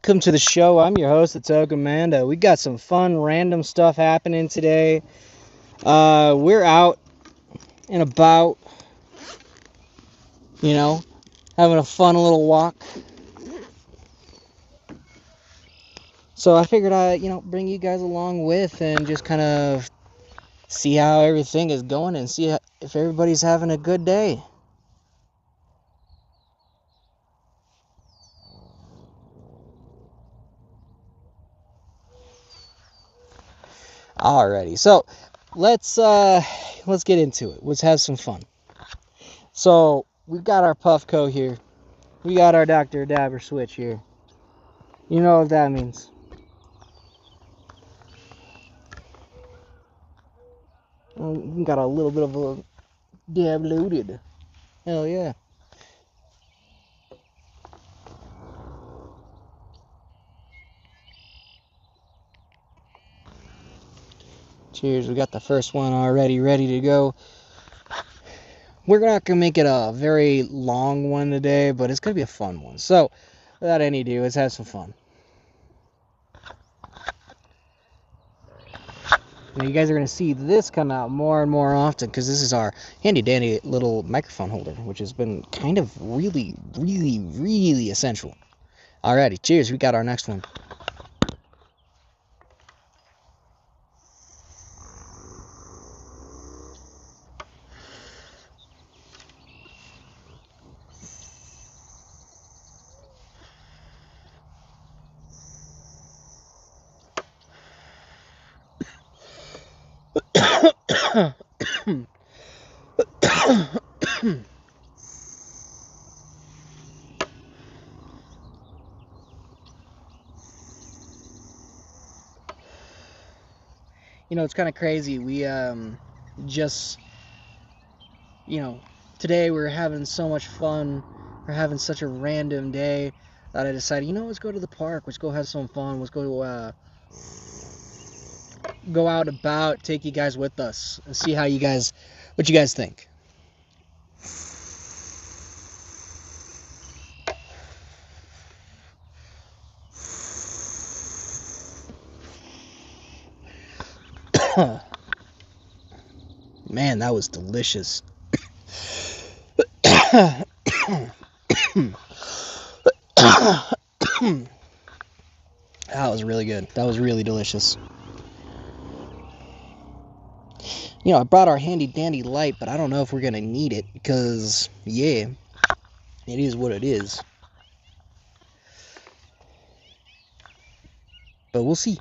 welcome to the show. I'm your host, it's Amanda. We got some fun, random stuff happening today. We're out and about, having a fun little walk. So I figured I'd, bring you guys along with and just kind of see how everything is going and see if everybody's having a good day. Alrighty, so let's get into it. Let's have some fun. So we've got our Puffco here. We got our Dr. Dabber switch here. You know what that means. We got a little bit of a dab loaded. Hell yeah. Cheers, we got the first one already ready to go. We're not going to make it a very long one today, but it's going to be a fun one. So, without any ado, let's have some fun. Now, you guys are going to see this come out more and more often because this is our handy-dandy little microphone holder, which has been kind of really, really, really essential. Alrighty, cheers, we got our next one. It's kind of crazy. We just, today we're having so much fun. We're having such a random day that I decided, let's go to the park. Let's go have some fun. Let's go out about, take you guys with us and see what you guys think. Man, that was delicious. That was really good. That was really delicious. I brought our handy dandy light, but I don't know if we're gonna need it because, yeah, it is what it is. But we'll see.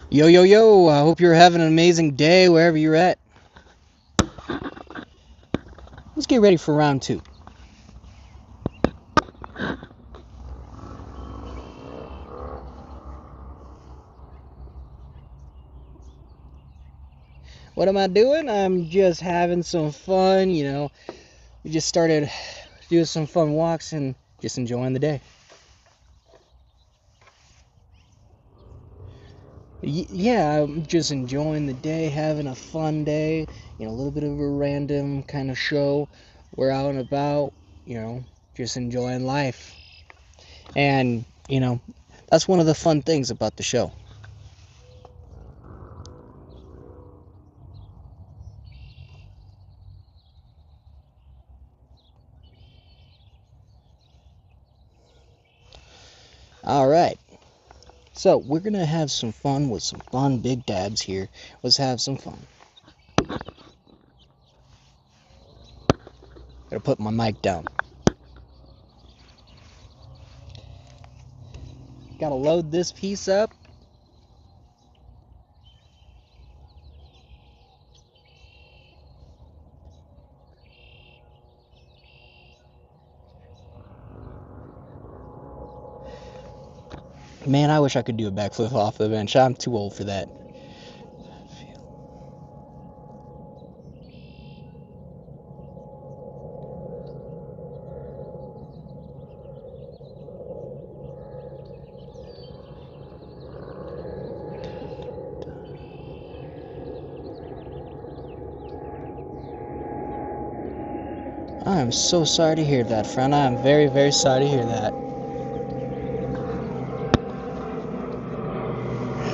Yo, yo, yo, I hope you're having an amazing day wherever you're at. Let's get ready for round 2. What am I doing? I'm just having some fun, We just started doing some fun walks and just enjoying the day. Yeah, I'm just enjoying the day, having a fun day, a little bit of a random kind of show. We're out and about, just enjoying life. And, that's one of the fun things about the show. Alright, so we're going to have some fun with some fun big dabs here. Let's have some fun. Gotta put my mic down. Gotta load this piece up. Man, I wish I could do a backflip off the bench. I'm too old for that. I am so sorry to hear that, friend. I am very, very sorry to hear that.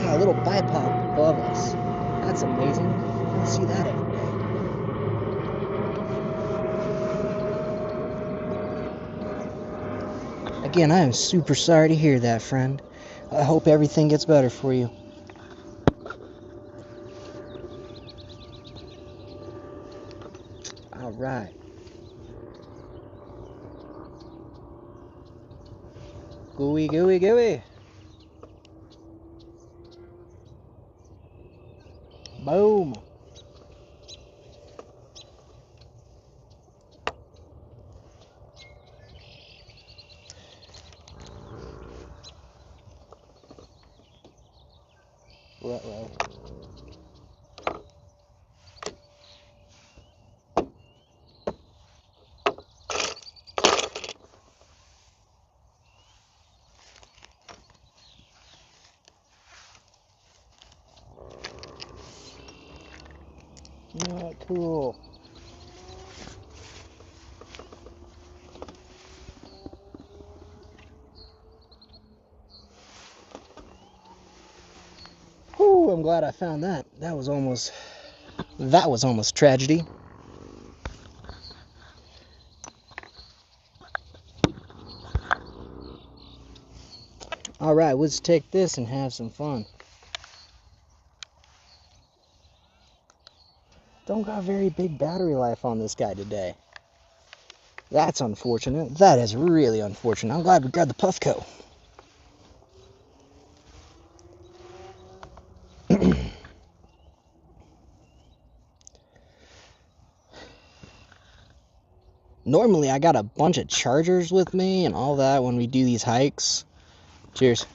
Yeah, a little bipod above us. That's amazing. You don't see that every day. Again, I am super sorry to hear that, friend. I hope everything gets better for you. All right. Gooey, gooey, gooey. Boom. Uh-oh. Not cool. Whew, I'm glad I found that. That was almost tragedy. All right, let's take this and have some fun. Don't got very big battery life on this guy today. That's unfortunate. That is really unfortunate. I'm glad we grabbed the Puffco. Normally, I got a bunch of chargers with me and all that when we do these hikes. Cheers.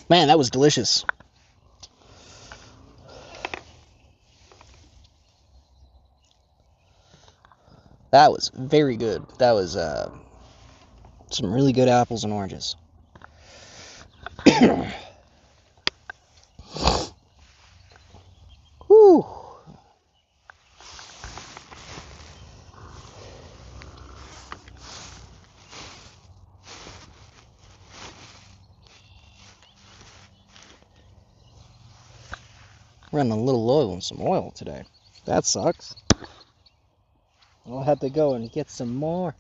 Man, that was delicious. That was very good. That was some really good apples and oranges. Whew. Running a little low on some oil today. That sucks. I'll have to go and get some more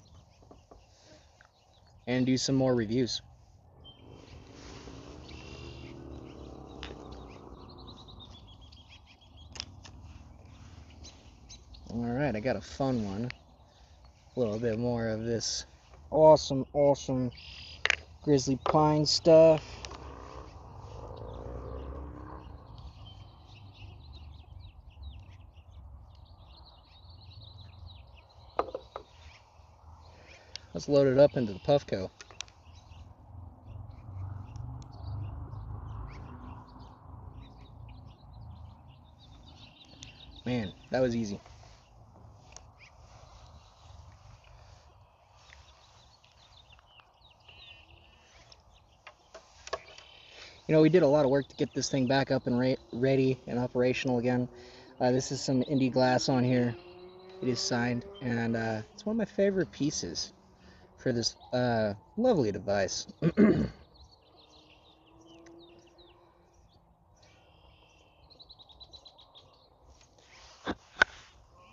and do some more reviews. Alright, I got a fun one. A little bit more of this awesome grizzly pine stuff. Let's load it up into the Puffco. Man, that was easy. You know, we did a lot of work to get this thing back up and ready and operational again. This is some Indie glass on here. It is signed, and it's one of my favorite pieces for this lovely device. I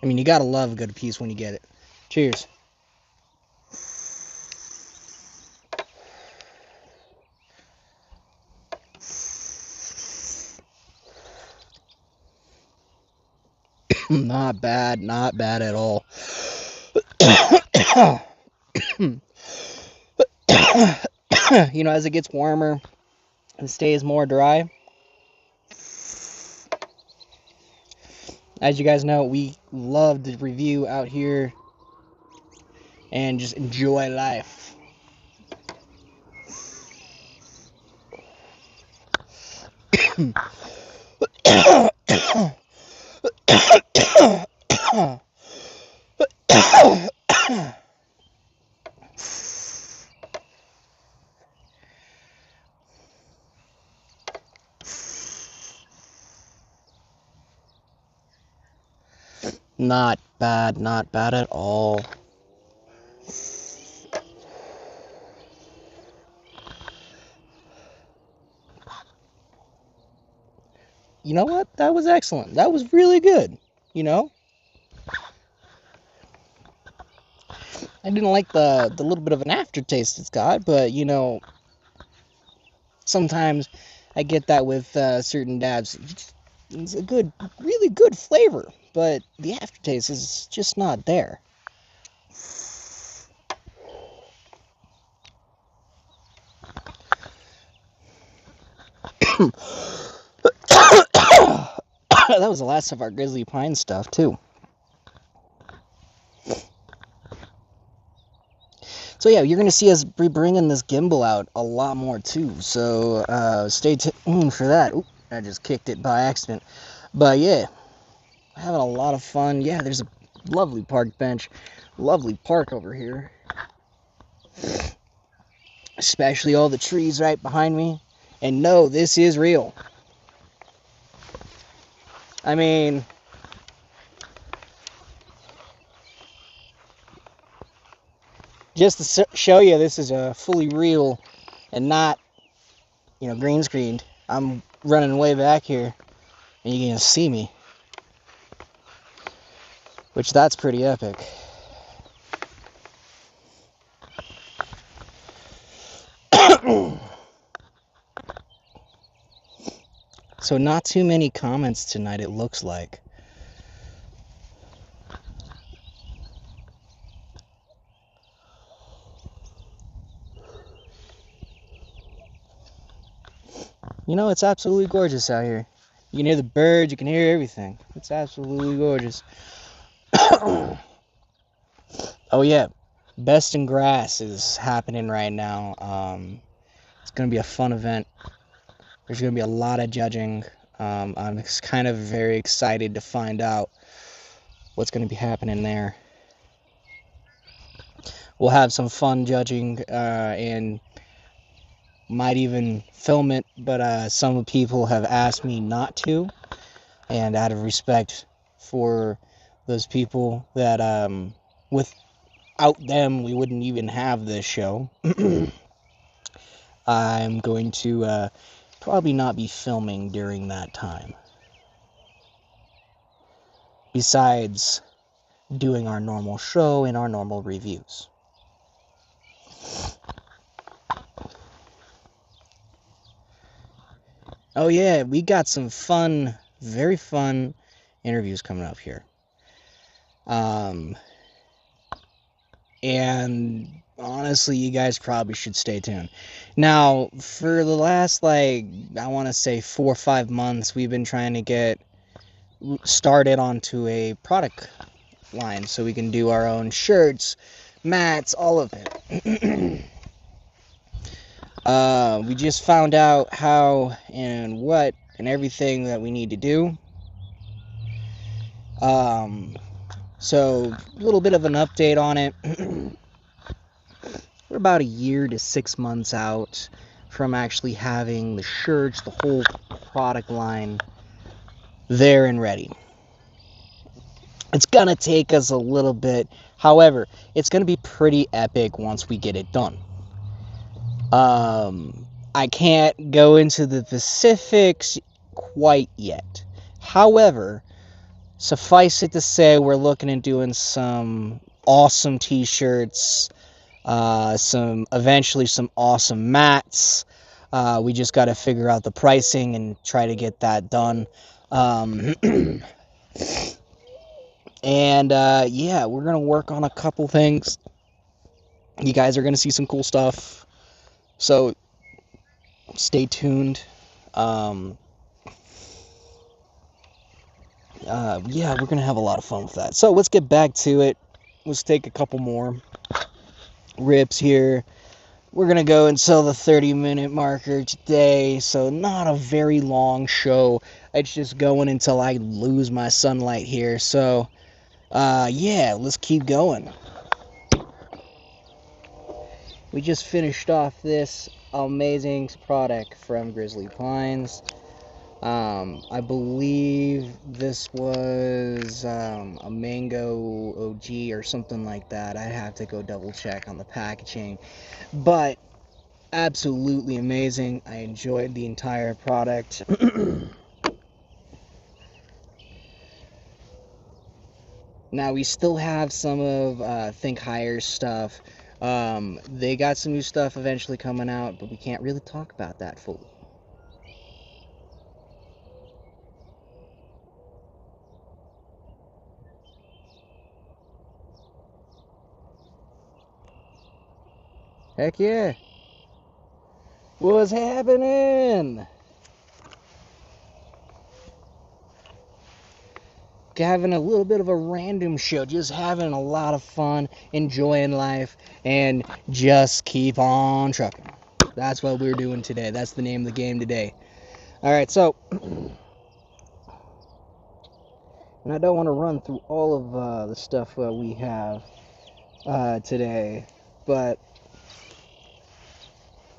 mean, you gotta love a good piece when you get it. Cheers. Not bad, not bad at all. As it gets warmer and stays more dry, as you guys know, we love to review out here and just enjoy life. Not bad at all. You know what? That was excellent. That was really good. I didn't like the little bit of an aftertaste it's got, but sometimes I get that with certain dabs. It's a really good flavor, but the aftertaste is just not there. That was the last of our Grizzly Pine stuff, too. So yeah, you're going to see us be bringing this gimbal out a lot more, too. So stay tuned for that. Oop, I just kicked it by accident. But yeah, having a lot of fun. Yeah, there's a lovely park bench. Lovely park over here. Especially all the trees right behind me. And no, this is real. I mean, just to show you this is a fully real and not, green screened. I'm running way back here and you can see me. Which that's pretty epic. So not too many comments tonight, it looks like. It's absolutely gorgeous out here. You can hear the birds, you can hear everything. It's absolutely gorgeous. Oh yeah, Best in Grass is happening right now. It's going to be a fun event. There's going to be a lot of judging. I'm kind of very excited to find out what's going to be happening there. We'll have some fun judging and might even film it, but some people have asked me not to, and out of respect for those people that without them we wouldn't even have this show, I'm going to probably not be filming during that time, besides doing our normal show and our normal reviews. Oh yeah, we got some fun, very fun interviews coming up here. And honestly, you guys probably should stay tuned. Now, for the last, I want to say 4 or 5 months, we've been trying to get started onto a product line so we can do our own shirts, mats, all of it. We just found out how and what and everything that we need to do. So a little bit of an update on it. We're about a year to 6 months out from actually having the shirts, the whole product line there and ready. It's gonna take us a little bit. However, it's gonna be pretty epic once we get it done. I can't go into the specifics quite yet. However, suffice it to say, we're looking at doing some awesome t-shirts, eventually some awesome mats. We just got to figure out the pricing and try to get that done. And yeah, we're gonna work on a couple things. You guys are gonna see some cool stuff, so stay tuned. Um, yeah, we're gonna have a lot of fun with that. So let's get back to it. Let's take a couple more rips here. We're gonna go until the 30-minute marker today, so not a very long show. It's just going until I lose my sunlight here. So yeah, let's keep going. We just finished off this amazing product from Grizzly Pines. I believe this was a mango OG or something like that. I have to go double check on the packaging, but absolutely amazing. I enjoyed the entire product. Now we still have some of Think Higher stuff. They got some new stuff eventually coming out, but we can't really talk about that fully. Heck yeah. What's happening? Having a little bit of a random show, just having a lot of fun, enjoying life, and just keep on trucking. That's what we're doing today. That's the name of the game today. All right, so, and I don't want to run through all of the stuff we have today, but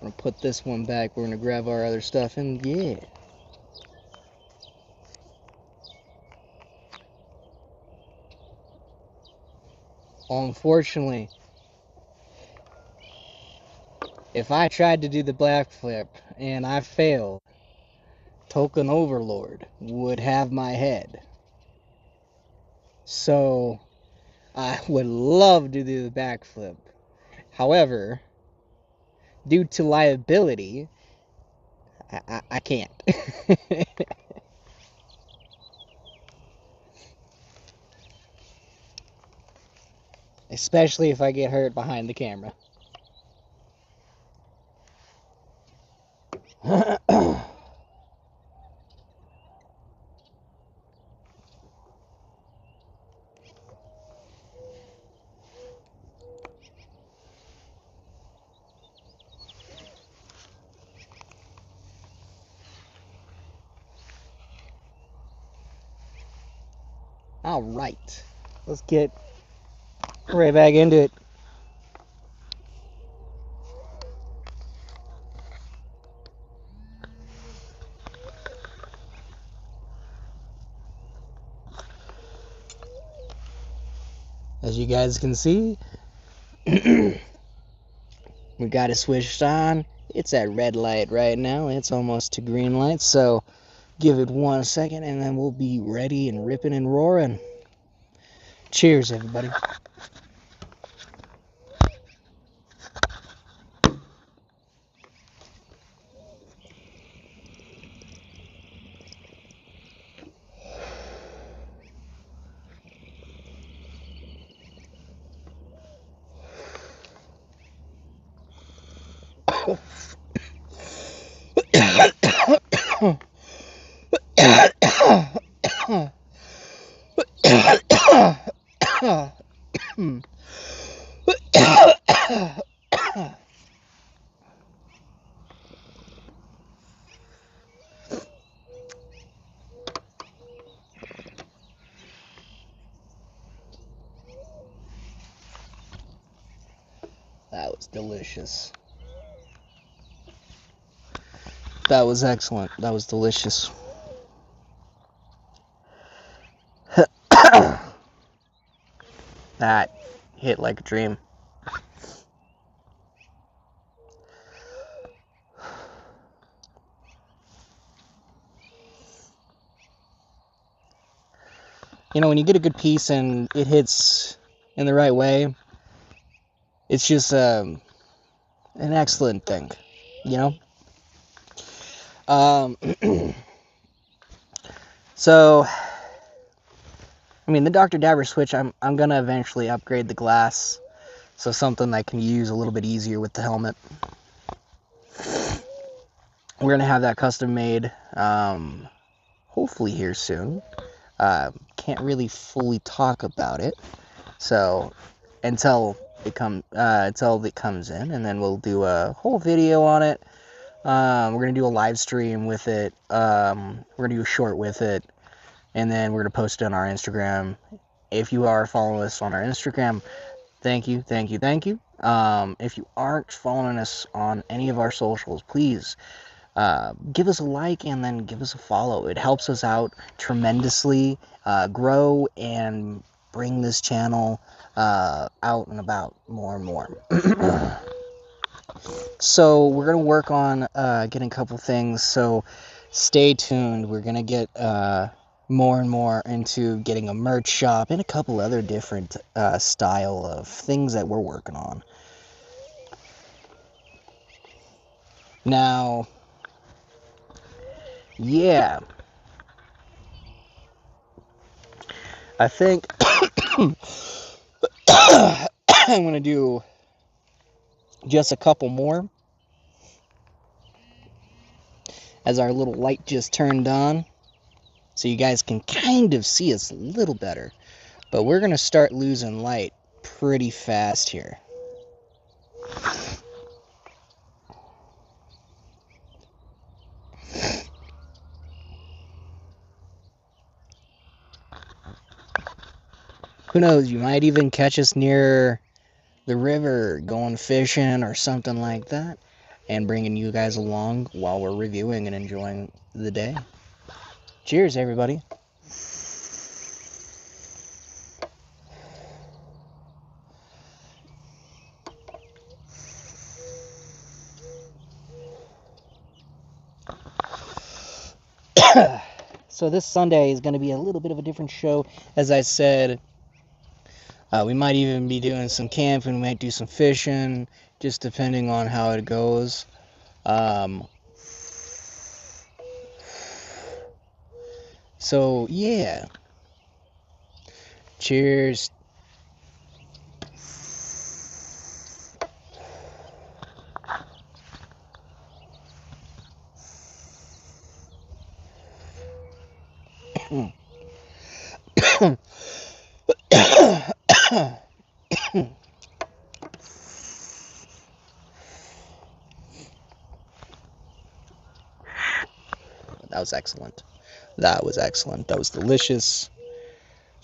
I'm gonna put this one back. We're gonna grab our other stuff, and yeah. Unfortunately, if I tried to do the backflip and I failed, Token Overlord would have my head. So I would love to do the backflip. However, due to liability, I can't. Especially if I get hurt behind the camera. All right, let's get right back into it. As you guys can see, we got it switched on. It's at red light right now. It's almost to green light, so give it 1 second and then we'll be ready and ripping and roaring. Cheers, everybody. That was delicious. That was excellent. That was delicious. That hit like a dream. You know, when you get a good piece and it hits in the right way, it's just an excellent thing, you know? So, I mean, the Dr. Dabber switch, I'm gonna eventually upgrade the glass, so something I can use a little bit easier with the helmet. We're gonna have that custom made, hopefully here soon. Can't really fully talk about it, so until it comes in, and then we'll do a whole video on it. We're gonna do a live stream with it. We're gonna do a short with it, and then we're gonna post it on our Instagram. If you are following us on our Instagram, thank you. If you aren't following us on any of our socials, please give us a like and then give us a follow. It helps us out tremendously, grow and bring this channel out and about more and more. So we're gonna work on getting a couple things, so stay tuned. We're gonna get more and more into getting a merch shop and a couple other different style of things that we're working on. Now, yeah, I think I'm gonna do just a couple more, as our little light just turned on, so you guys can kind of see us a little better. But we're gonna start losing light pretty fast here. Who knows, you might even catch us near the river going fishing or something like that, and bringing you guys along while we're reviewing and enjoying the day. Cheers, everybody. So this Sunday is going to be a little bit of a different show. As I said, we might even be doing some camping, we might do some fishing, just depending on how it goes. So yeah, cheers. That was excellent. That was excellent. That was delicious.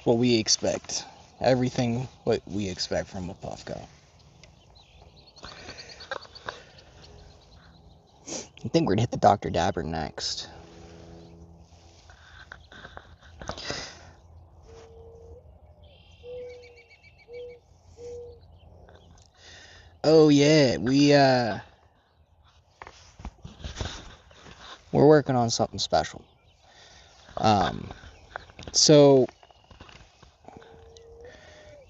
What we expect. Everything what we expect from a Puffco. I think we're gonna hit the Dr. Dabber next. Oh yeah, we're working on something special. So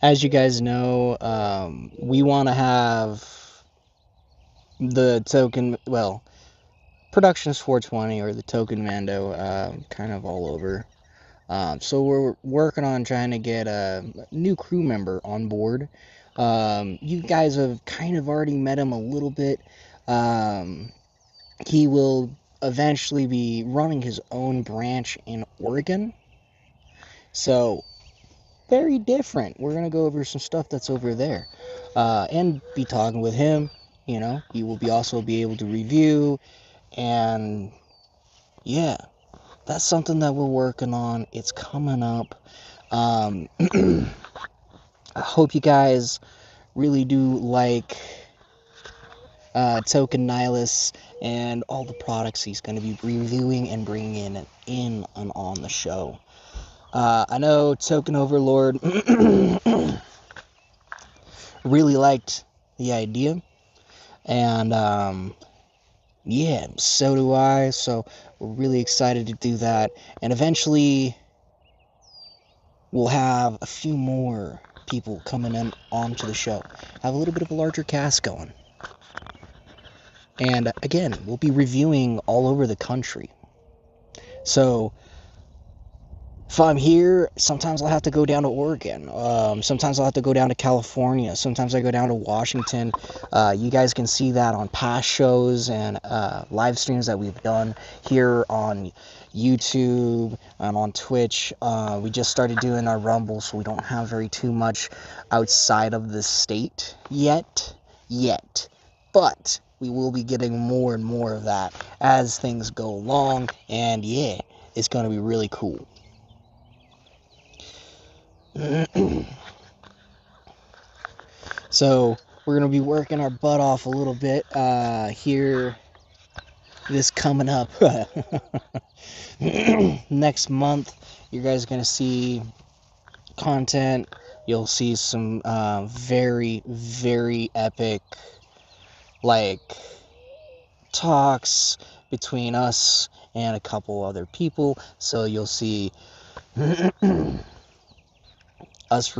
as you guys know, we want to have the token, well, Productions 420 or the Token Mando kind of all over. So we're working on trying to get a new crew member on board. You guys have kind of already met him a little bit. He will eventually be running his own branch in Oregon. So, very different. We're going to go over some stuff that's over there. And be talking with him. You know, he will also be able to review. And, yeah, that's something that we're working on. It's coming up. I hope you guys really do like Token Nihilus and all the products he's going to be reviewing and bringing in and on the show. I know Token Overlord really liked the idea, and yeah, so do I. So we're really excited to do that, and eventually we'll have a few more people coming in onto the show, have a little bit of a larger cast going. And again, we'll be reviewing all over the country. So if I'm here, sometimes I'll have to go down to Oregon. Sometimes I'll have to go down to California. Sometimes I go down to Washington. You guys can see that on past shows and live streams that we've done here on YouTube and on Twitch. We just started doing our Rumble, so we don't have too much outside of the state yet. But we will be getting more and more of that as things go along, and yeah, it's going to be really cool. So we're going to be working our butt off a little bit here this coming up next month. You guys are going to see content. You'll see some very, very epic talks between us and a couple other people. So you'll see us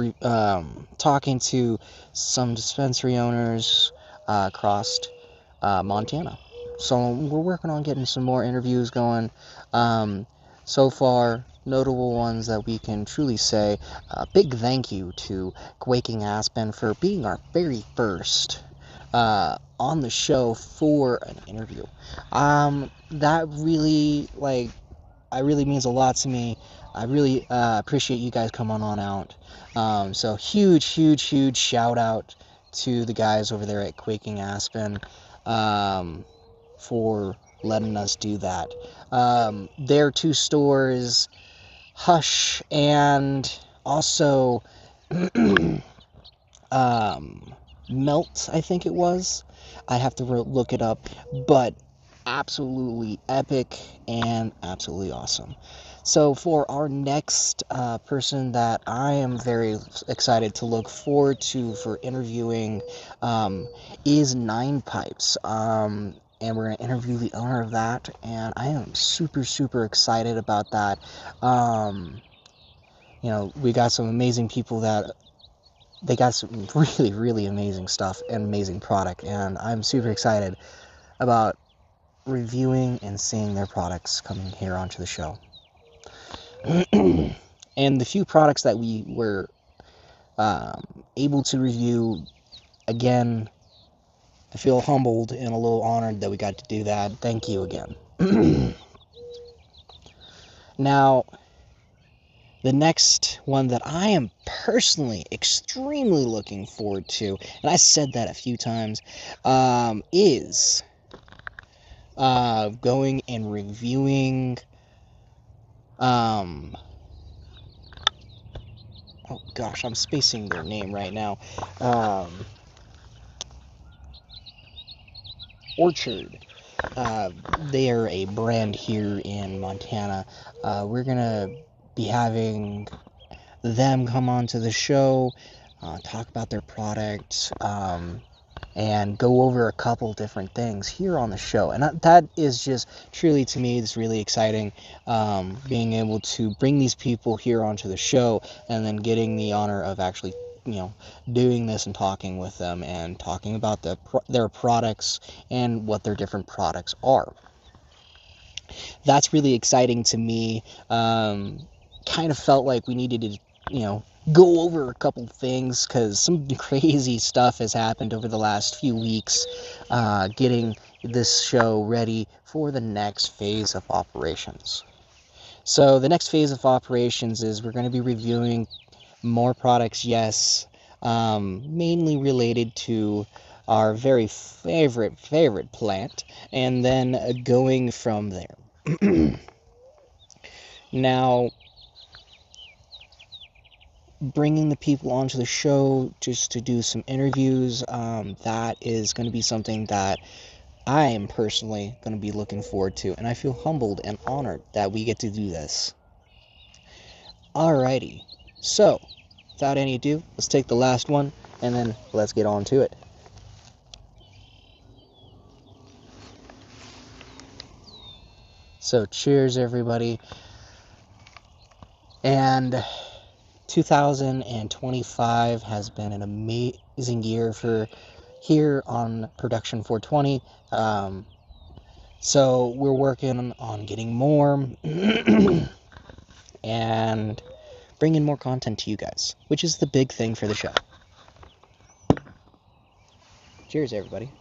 talking to some dispensary owners across Montana. So we're working on getting some more interviews going. So far, notable ones that we can truly say, big thank you to Quaking Aspen for being our very first on the show for an interview. That really means a lot to me. I really appreciate you guys coming on out. So huge shout out to the guys over there at Quaking Aspen for letting us do that. Their two stores, Hush and also Melt, I think it was. I have to look it up, but absolutely epic and absolutely awesome. So for our next person that I am very excited to look forward to for interviewing is Nine Pipes. And we're going to interview the owner of that, and I am super excited about that. We got some amazing people that they got some really amazing stuff and amazing product, and I'm super excited about reviewing and seeing their products coming here onto the show. And the few products that we were able to review, again, I feel humbled and a little honored that we got to do that. Thank you again. Now, the next one that I am personally extremely looking forward to, and I said that a few times, is going and reviewing oh gosh, I'm spacing their name right now. Orchard. They are a brand here in Montana. We're gonna be having them come onto the show, talk about their product, and go over a couple different things here on the show. And that is just truly, to me, it's really exciting, being able to bring these people here onto the show and then getting the honor of actually doing this and talking with them and talking about their products and what their different products are. That's really exciting to me. Kind of felt like we needed to go over a couple things because some crazy stuff has happened over the last few weeks, getting this show ready for the next phase of operations. So the next phase of operations is we're going to be reviewing more products, yes, mainly related to our very favorite plant, and then going from there. Now, bringing the people onto the show just to do some interviews, that is going to be something that I am personally going to be looking forward to, and I feel humbled and honored that we get to do this. Alrighty, so without any ado, let's take the last one and then let's get on to it. So cheers, everybody. And 2025 has been an amazing year for here on Production 420. So we're working on getting more and bring in more content to you guys, which is the big thing for the show. Cheers, everybody.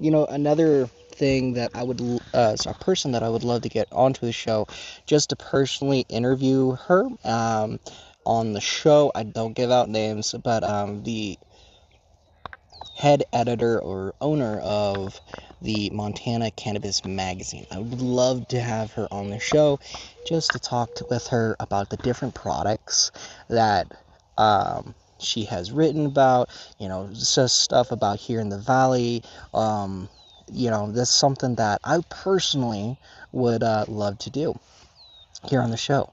You know, another thing that I would, a person that I would love to get onto the show, just to personally interview her on the show. I don't give out names, but the head editor or owner of the Montana Cannabis Magazine. I would love to have her on the show just to talk with her about the different products that she has written about, just stuff about here in the valley. That's something that I personally would love to do here on the show.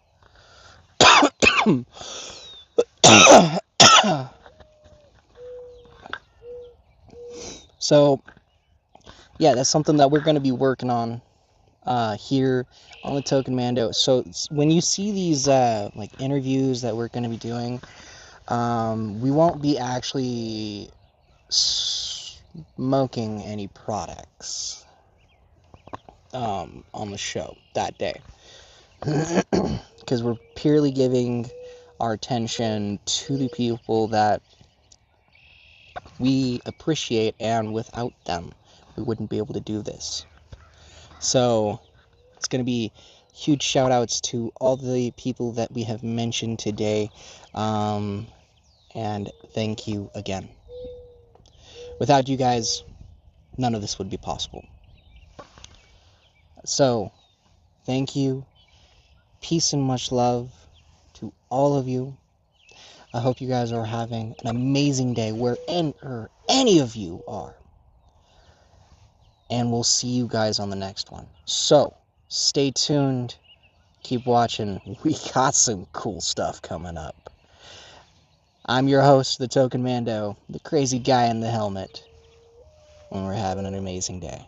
So, yeah, that's something that we're going to be working on here on the Token Mando. So when you see these interviews that we're going to be doing, we won't be actually smoking any products on the show that day, because we're purely giving our attention to the people that we appreciate, and without them we wouldn't be able to do this. So it's going to be huge shout outs to all the people that we have mentioned today, and thank you again. Without you guys, none of this would be possible. So thank you, peace and much love to all of you. I hope you guys are having an amazing day wherever any of you are, and we'll see you guys on the next one. So stay tuned, keep watching, we got some cool stuff coming up. I'm your host, the Token Mando, the crazy guy in the helmet, and we're having an amazing day.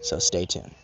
So stay tuned.